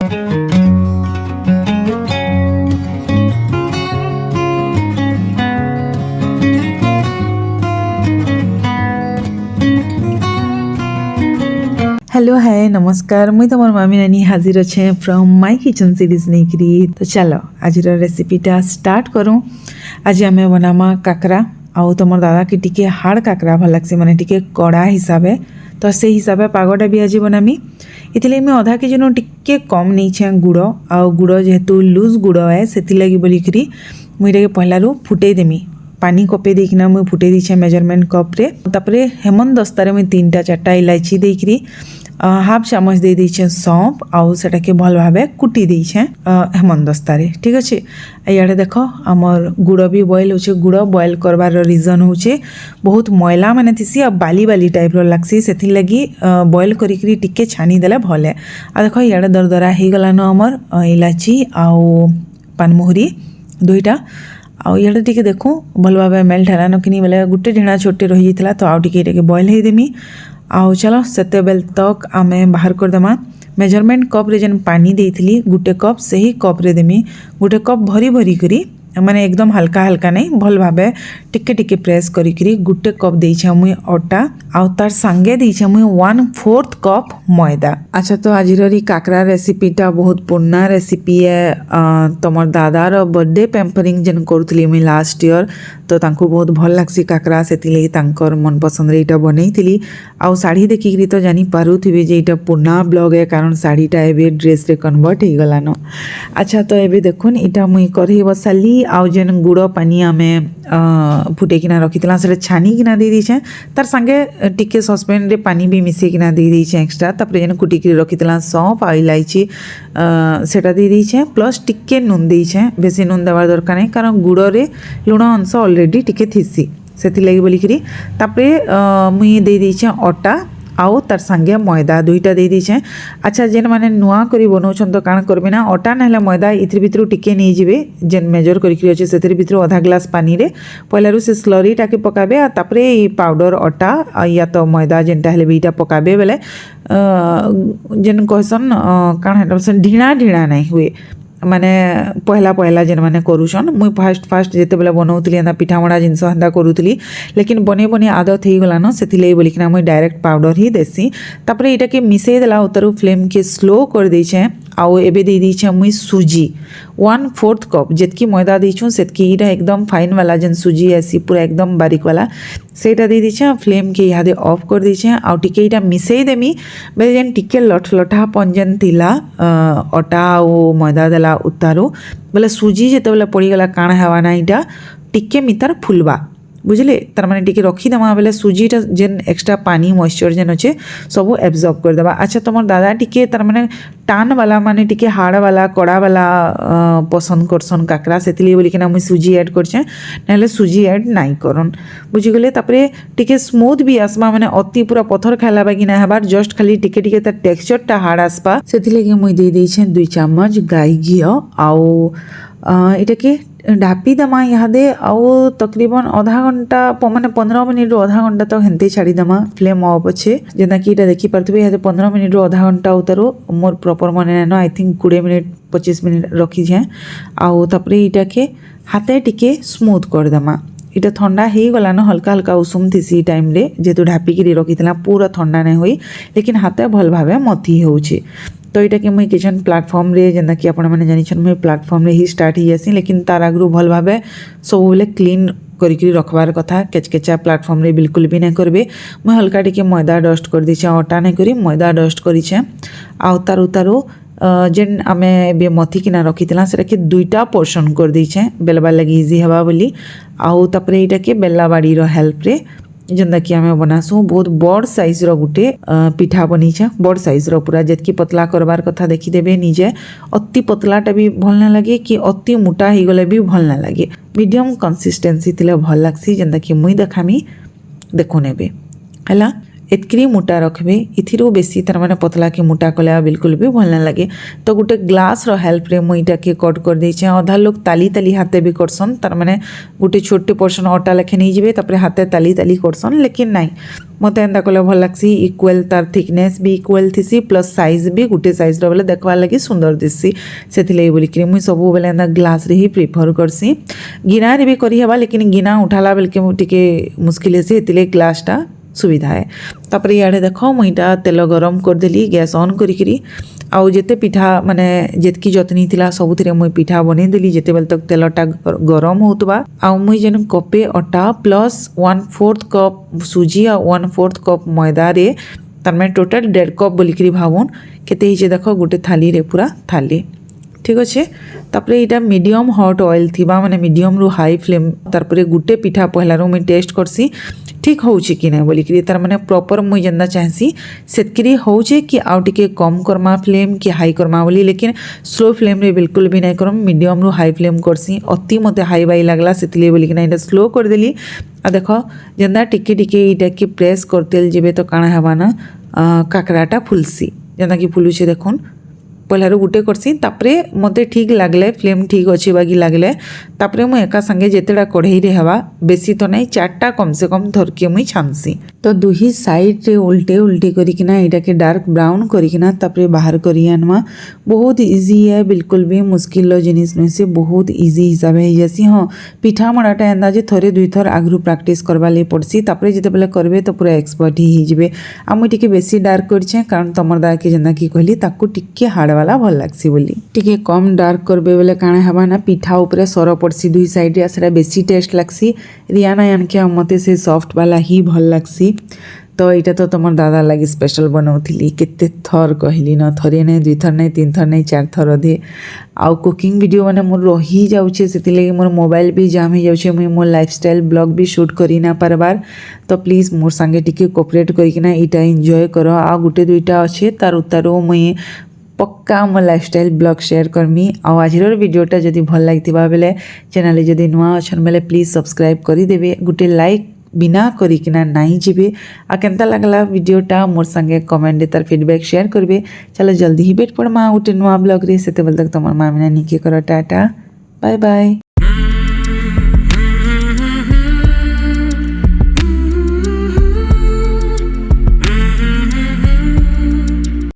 Hello hi नमस्कार मुई तुम मामी नानी हाजिर अच्छे फ्रॉम माय किचन सीरीज नहीं तो चलो आज रेसिपीटा स्टार्ट करूँ। आज आम बनामा काकरा आउ तुम दादा की टिके हार्ड काकरा भल लग्सी माने टिके कड़ा हिसाब तो से हिसाब पागटा भी आज बनामी। इतने मुझे अधा केजी टिके कम नहीं गुड़ आउ गुड़ जेहेतु लूज गुड़ है से लगी बोलिकी मुझे पहलू फुटे देमी पानी कपे देकिना मुझे फुटे दीछे मेजरमेंट कप्रे तापरे हेमन दस्तारे मुझे 3टा 4टा इलायची देकरी हाफ चामच दे दीछे सौंफ आउ सेटा के भल भावे कुटी दीछे हेमन दस्तारे ठीक अच्छे। इे देख आमर गुड़ भी बॉयल होचे गुड़ बॉयल करवार रीजन होचे बहुत मैला माने थीसी आ बाली बाली टाइप रो लागसी से लगी बॉयल करी टिके छानी देले भल है। आ देख इे दरदरा हो गलान आमर इलायची आउ पानमोहरी 2टा आउ इे टिके देखूँ भल भाव मेल्ट है कि बोले गोटे ढीणा छोटे रही जाता तो आउ टिके बॉयल हो देमी। आउ चलो सेते बेल तक आमे बाहर करदेमा। मेजरमेंट कप रे जेन पानी देइथिली गोटे कप से ही कप रे देमी गोटे कप भरी भरी करी माने एकदम हल्का हल्का नहीं भल भावे टिके टिके प्रेस करी गोटे कप देइछे मुई आटा आउ तार संगे देइछे मुई 1/4 कप मैदा। अच्छा तो आज काकरा रेसिपीटा बहुत पुराना रेसिपी है तुम दादार बर्थडे पैम्परिंग जेन करुली मुई लास्ट ईयर तो तांको बहुत भल लागसी काकरा से तांकर मन पसंद रे इटा बनैथिली आउ साड़ी देखिकी तो जानी पारुथिबे जे इटा पुराना ब्लॉग है कारण साड़ीटा एबे ड्रेस रे कन्वर्ट हो गलान। अच्छा तो एबे देखुन इटा मुई कढ़ई बसाली आउ जेन गुड़ पानी आमे फुटेकिना रखिला से छानिकिना दे दीछे तार संगे टिके सस्पेन रे पानी भी मिसेकिना दे दीछे एक्स्ट्रा तापर जेन कुटिकी रखिला सौंफ आ इलायची सेटा दे दीछे प्लस टिके नून दीछे बेसी नून देवार दरकार नहीं कारण गुड़ रे लुण अंश ऑलरेडी टिके थीसी से लगी बोलिकी तापरे मुई दे दीछे आटा आउ तार संगे मैदा 2टा दे दीछे। अच्छा जेन माने नुआ करी बनाउछन तो काण करबे ना आटा ना मैदा इथि भितर टिके नहीं जीवे जेन मेजर करी अच्छे से भितर आधा ग्लास पानी रे पहलू से स्लरी टाके पकाबे आ तापरे पाउडर आटा या तो मैदा जेनटा हेले बीटा पकाबे बेले जेन कहसन काण ढीणा ढीणा नहीं हुए माने पहला पहला जेन माने करूछन मुई फास्ट जेते बेले बनाउतली एंदा पिठामड़ा जिनस हंदा करूतली लेकिन बने बने आदत हो गलान से बोलिकिना मुई डायरेक्ट पाउडर ही देसी तापरे इटा के मिसई देला उतरू फ्लेम के स्लो कर देछे आउ एबे दे दीछे मुई सूजी 1/4 कप जेतकी मैदा दीछूँ सेतकी इटा एकदम फाइन वाला जेन सूजी ऐसी पूरा एकदम बारीक वाला सेटा दे दीछे फ्लेम के इहादे ऑफ कर दीछे आउ टिके इटा मिसई देमी बेले जेन टिके लठलठापन जेन थिला आटा आउ मैदा देला उतारू बोले सूजी जेते बेले पड़ीगला काण हेवा ना इटा टिके मितार फुलबा बुझले तार माने टिके रखीदेमा बेले सूजीटा जेन एक्स्ट्रा पानी मॉइस्चर जेन अच्छे सब एब्जॉर्ब कर देबा। अच्छा तुम दादा टिके तार माने टान वाला माने टिके हार्ड वाला कड़ा वाला पसंद करसन काकरा से बोलिकिना मुई सूजी ऐड करछे नाले सूजी ऐड नाई करन बुझीगले तापरे टिके स्मूथ भी आसमा माने अति पूरा पत्थर खाइला बाकी ना हबार जस्ट खाली टिके टिके तार टेक्सचरटा हार्ड आसपा से मुई दे देछे 2 चामच गाई घी आउ इटाके ढापी देमा इहादे आउ तकरीबन आधा घंटा माने 15 मिनिट आधा घंटा तक हेंते छाड़ी देमा फ्लेम ऑफ अच्छे जेना कि इटा देखि पारथबे इहादे 15 मिनिट आधा घंटा उतारो मोर प्रॉपर मने ना आई थिंक 20 मिनिट 25 मिनिट रखी छे आउ तापरे इटा के हाथे टिके स्मूथ कर देमा इटा ठंडा हो गलान हल्का हल्का उषुम थीसी टाइम रे जेतु ढापिकी रखी पूरा ठंडा नहीं हुई लेकिन हाथे भल भावे मथी होउछे। तो यहाँ कि मुई किचन प्लाटफर्म रे जेना कि आपण माने जानिछन मुई प्लाटफर्म रे ही स्टार्ट ही आसी लेकिन तार आगु भल भावे सब बेले क्लीन करिकी रखबार कथा केचकेचा प्लाटफर्म रे बिल्कुल भी नहीं करबे। मुई हल्का टिके मैदा डस्ट कर दीछे आटा नहीं करी मैदा डस्ट करिछे आउ तार उतारो जेन आमे बे मथिकिना रखिथिला सेटा के 2टा पोर्शन कर दीछे बेलबा लगी इजी हवा बोली आउ तापरे इटा के बेला बाड़ी रो हेल्प रे जेनता कि आमे बनासु बहुत बड़ साइज रो गुटे पिठा बनीछे बड़ साइज रो पूरा जेतकी पतला करबार कथा देखि देबे निजे अति पतलाटा भी भल ना लगे कि अति मोटा ही गले भी भल ना लगे मीडियम कंसिस्टेंसी थिले भल लागसी जेनता कि मुई देखामी देखो नेबे हला एतकरी मोटा रखबे इथिरो बेसी तार माने पतला के मोटा कले बिल्कुल भी भल ना लगे। तो गोटे ग्लास रो हेल्प रे मुई इटा के कट कर देछे। आधा लोग ताली ताली हाथे भी करसन तार माने गोटे छोटे पोर्शन आटा लेखे नहीं जिवे तापर हाथे ताली ताली करसन, लेकिन नहीं मते एंदा कले भल लागसी। इक्वल तार थिकनेस भी इक्वल थिसी प्लस साइज भी गोटे साइज रो बेले देखवा लगी सुंदर दिससी। सेथिले बोली कि मुई सब बेले एंदा ग्लास रे ही प्रिफर करसी। गिना रे भी करी हबा, लेकिन गिना उठाला बेल के टिके मुश्किल है, सेथिले ग्लास टा सुविधा है। तापर इे देख मुईटा तेल गरम करदेली गैस ऑन करी आउ जेते पिठा माने जेतकी जतनी थिला सबुथिरे मुई पिठा बनै देली। जेते बेल तक तेलटा गरम होतबा आउ मुई जेन कपे अटा प्लस 1/4 कप सुजी आ 1/4 कप मैदा रे तार माने टोटल 1.5 कप बोलिकरी भाबुन केते हिचे देख गोटे थाली रे पूरा थाली ठीक अच्छे। तापर यहाँ मीडियम हॉट ऑयल थिबा माने मीडियम रु हाई फ्लेम तारपरे गुटे पिठा पहला रो मुई टेस्ट करसी ठीक होउची कि नहीं बोलिकरी तार माने प्रॉपर मुई जेंदा चाहसी सेतकरी होउचे कि आउ टिके कम करमा फ्लेम कि हाई करमा बोली, लेकिन स्लो फ्लेम रे बिल्कुल भी नहीं करम। मीडियम रु हाई फ्लेम करसी। अति मते हाई बाई लागला सेतले बोलिकि ना इटा स्लो कर देली। आ देखो जेंदा टिके टिके इटा के प्रेस करतेल जेबे तो काना हबा ना काकराटा फुलसी जेंदा कि फुलुचे देखुन। पहलारू गुटे करसी तापरे मते ठीक लागले फ्लेम ठीक अच्छे बागी लागले तापरे मु एका संगे जेतेडा कढ़ई रे हवा बेसी तो नहीं 4टा कम से कम धरके मुई छानसी। तो दुही साइड रे उल्टे उल्टे करिकिना एटा के डार्क ब्राउन करिकिना तापरे बाहर करी आनमा। बहुत इजी है, बिल्कुल भी मुश्किल जिनिस नुहे से बहुत इजी हिसाब है जैसी। हाँ पिठा मड़ाटा एंदा जे थरे दुई थर आगरू प्रैक्टिस करवा ले पड़सी तापरे जेते बेले करबे तो पूरा एक्सपर्ट ही जिवे। आ मुई टिके बेसी डार्क करछे कारण तमर दा के जेंदा की कहली ताकू टिके हार्ड वाला भल लागसी बोली। टिके कम डार्क करबे बेले काणे हबा ना पिठा ऊपर सर पड़सी दुई साइड रे सेटा बेसी टेस्ट लागसी। रियाना यानके मते से सॉफ्ट वाला ही भल लागसी। तो यहाँ तो तुम दादा लगी स्पेशल बनाऊली केते थर कहली न थरे नहीं 2 थर नहीं 3 थर नहीं 4 थर अधे। आउ कुकिंग वीडियो माने मोर रही जाउछे सेतिले मोर मोबाइल भी जाम हो जाउछे। मुई मोर लाइफस्टाइल ब्लॉग भी शूट करी ना पारबार। तो प्लीज मोर संगे टिके कोऑपरेट करिकिना इटा एंजॉय करो। आ गुटे दुईटा अच्छे तार उतारो मुई पक्का मो लाइफस्टाइल ब्लॉग शेयर करमी। आज वीडियोटा जदि भल लगिथिबा बेले चैनल जदि नुआ अछन बेले प्लीज सब्सक्राइब करी देबे। गुटे लाइक बिना करिकिना नहीं जीवे। आ केनता लागला वीडियोटा मोर संगे कमेंट तार फीडबैक शेयर करबे। चलो जल्दी ही भेट पड़मा गुटे नुआ ब्लॉग रे। सेते बेल तक तमर मामिना निके करो टाटा बाय बाय।